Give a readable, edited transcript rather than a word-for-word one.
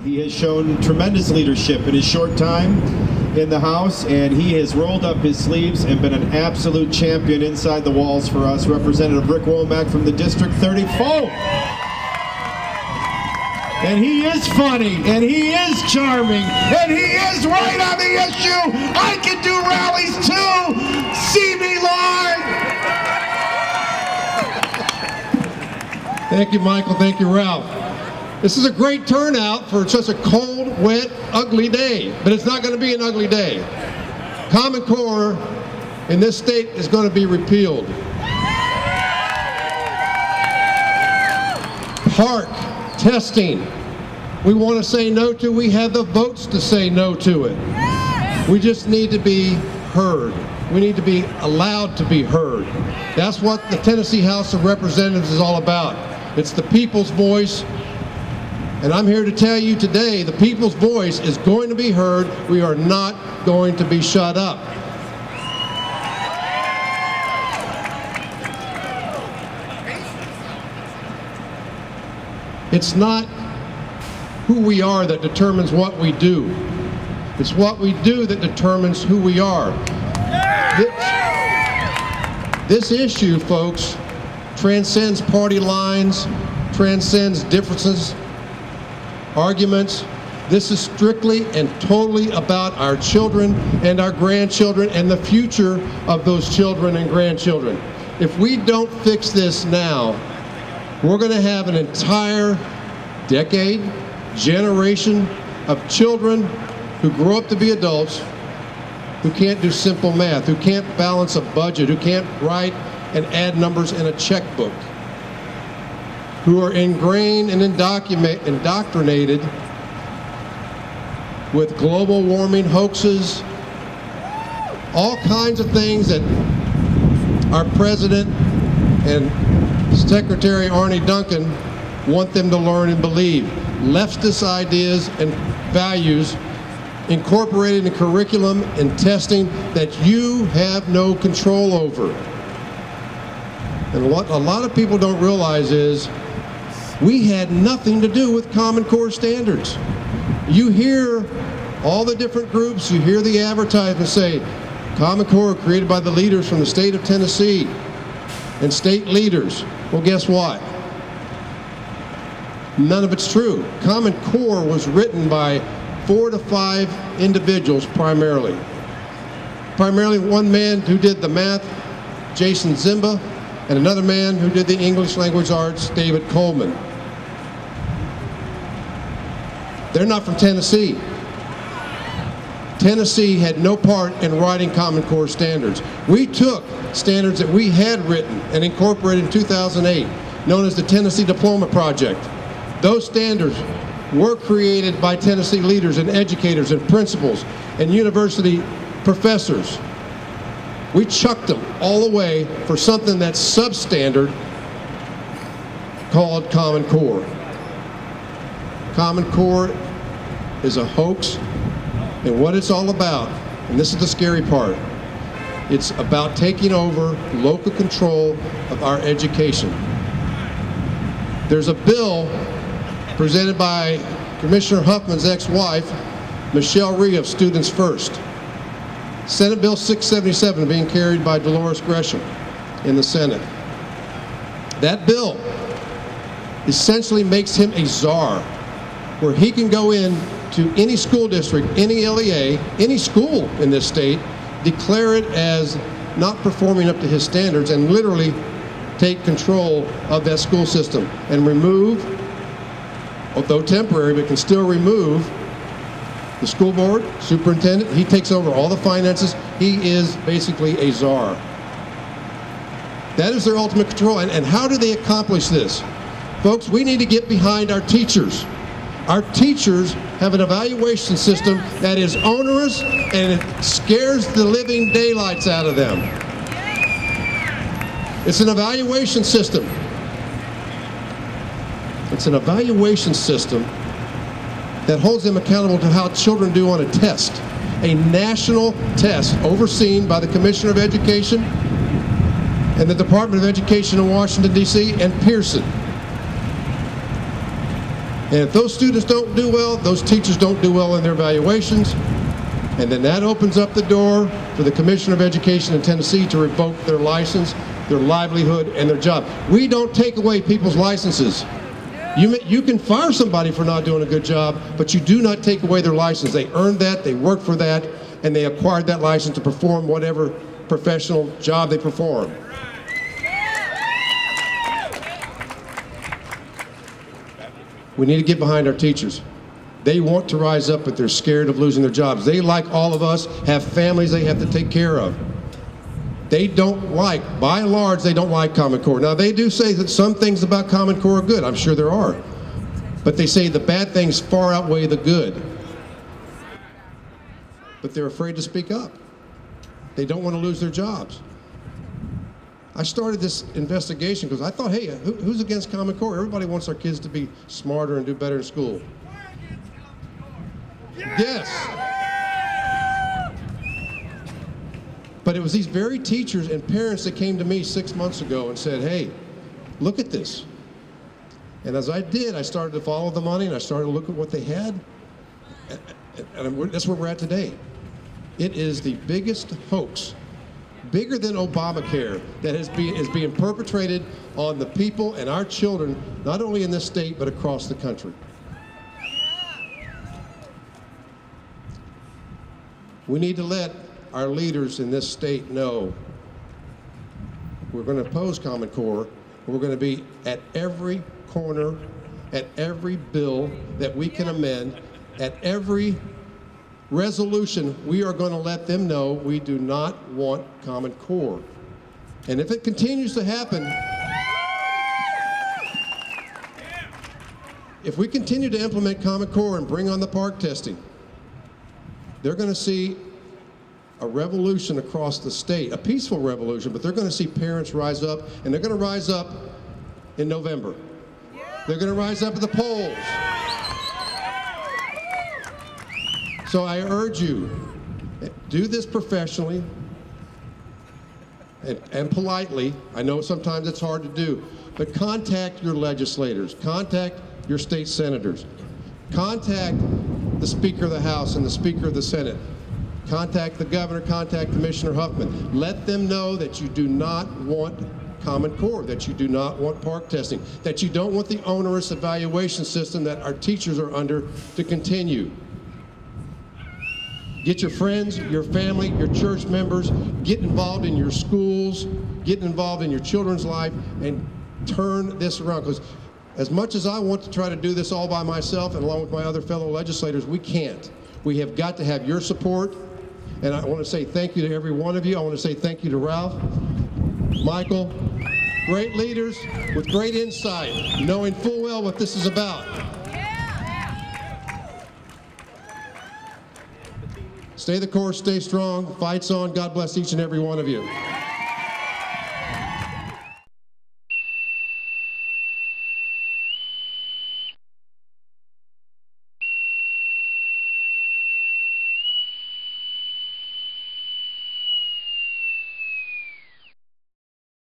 He has shown tremendous leadership in his short time in the House, and he has rolled up his sleeves and been an absolute champion inside the walls for us. Representative Rick Womick from the District 34. And he is funny, and he is charming, and he is right on the issue. I can do rallies too. See me, Lord. Thank you, Michael. Thank you, Ralph. This is a great turnout for such a cold, wet, ugly day, but it's not going to be an ugly day. Common Core in this state is going to be repealed. Park testing, we want to say no to. We have the votes to say no to it. We just need to be heard. We need to be allowed to be heard. That's what the Tennessee House of Representatives is all about. It's the people's voice. And I'm here to tell you today, the people's voice is going to be heard. We are not going to be shut up. It's not who we are that determines what we do. It's what we do that determines who we are. This issue, folks, transcends party lines, transcends differences, arguments. This is strictly and totally about our children and our grandchildren and the future of those children and grandchildren. If we don't fix this now, we're going to have an entire decade, generation of children who grow up to be adults, who can't do simple math, who can't balance a budget, who can't write and add numbers in a checkbook, who are ingrained and indoctrinated with global warming hoaxes, all kinds of things that our President and Secretary Arne Duncan want them to learn and believe. Leftist ideas and values incorporated in curriculum and testing that you have no control over. And what a lot of people don't realize is we had nothing to do with Common Core standards. You hear all the different groups, you hear the advertisements say, Common Core created by the leaders from the state of Tennessee and state leaders. Well, guess what? None of it's true. Common Core was written by 4 to 5 individuals primarily. Primarily one man who did the math, Jason Zimba, and another man who did the English language arts, David Coleman. They're not from Tennessee. Tennessee had no part in writing Common Core standards. We took standards that we had written and incorporated in 2008, known as the Tennessee Diploma Project. Those standards were created by Tennessee leaders and educators and principals and university professors. We chucked them all away for something that's substandard called Common Core. Common Core is a hoax, and what it's all about, and this is the scary part, it's about taking over local control of our education. There's a bill presented by Commissioner Huffman's ex-wife, Michelle Rhee of Students First. Senate Bill 677 being carried by Dolores Gresham in the Senate. That bill essentially makes him a czar, where he can go in to any school district, any LEA, any school in this state, declare it as not performing up to his standards, and literally take control of that school system and remove, although temporary, but can still remove the school board, superintendent. He takes over all the finances. He is basically a czar. That is their ultimate control. And how do they accomplish this? Folks, we need to get behind our teachers. Our teachers have an evaluation system that is onerous and it scares the living daylights out of them. It's an evaluation system. It's an evaluation system that holds them accountable to how children do on a test. A national test overseen by the Commissioner of Education and the Department of Education in Washington, D.C. and Pearson. And if those students don't do well, those teachers don't do well in their evaluations, and then that opens up the door for the Commissioner of Education in Tennessee to revoke their license, their livelihood, and their job. We don't take away people's licenses. You can fire somebody for not doing a good job, but you do not take away their license. They earned that, they worked for that, and they acquired that license to perform whatever professional job they perform. We need to get behind our teachers. They want to rise up, but they're scared of losing their jobs. They, like all of us, have families they have to take care of. They don't like, by and large, they don't like Common Core. Now, they do say that some things about Common Core are good. I'm sure there are. But they say the bad things far outweigh the good. But they're afraid to speak up. They don't want to lose their jobs. I started this investigation because I thought, hey, who's against Common Core? Everybody wants our kids to be smarter and do better in school. Yes. But it was these very teachers and parents that came to me 6 months ago and said, hey, look at this. And as I did, I started to follow the money and I started to look at what they had. And that's where we're at today. It is the biggest hoax, bigger than Obamacare, that is being perpetrated on the people and our children, not only in this state, but across the country. We need to let our leaders in this state know we're going to oppose Common Core. We're going to be at every corner, at every bill that we can amend, at every resolution. We are going to let them know we do not want Common Core. And if it continues to happen, if we continue to implement Common Core and bring on the park testing, they're going to see a revolution across the state, a peaceful revolution, but they're going to see parents rise up, and they're going to rise up in November. They're going to rise up at the polls. So I urge you, do this professionally and politely. I know sometimes it's hard to do, but contact your legislators, contact your state senators, contact the Speaker of the House and the Speaker of the Senate. Contact the governor, contact Commissioner Huffman. Let them know that you do not want Common Core, that you do not want park testing, that you don't want the onerous evaluation system that our teachers are under to continue. Get your friends, your family, your church members, get involved in your schools, get involved in your children's life, and turn this around. Because as much as I want to try to do this all by myself and along with my other fellow legislators, we can't. We have got to have your support. And I want to say thank you to every one of you. I want to say thank you to Ralph, Michael, great leaders with great insight, knowing full well what this is about. Stay the course, stay strong, fight's on. God bless each and every one of you.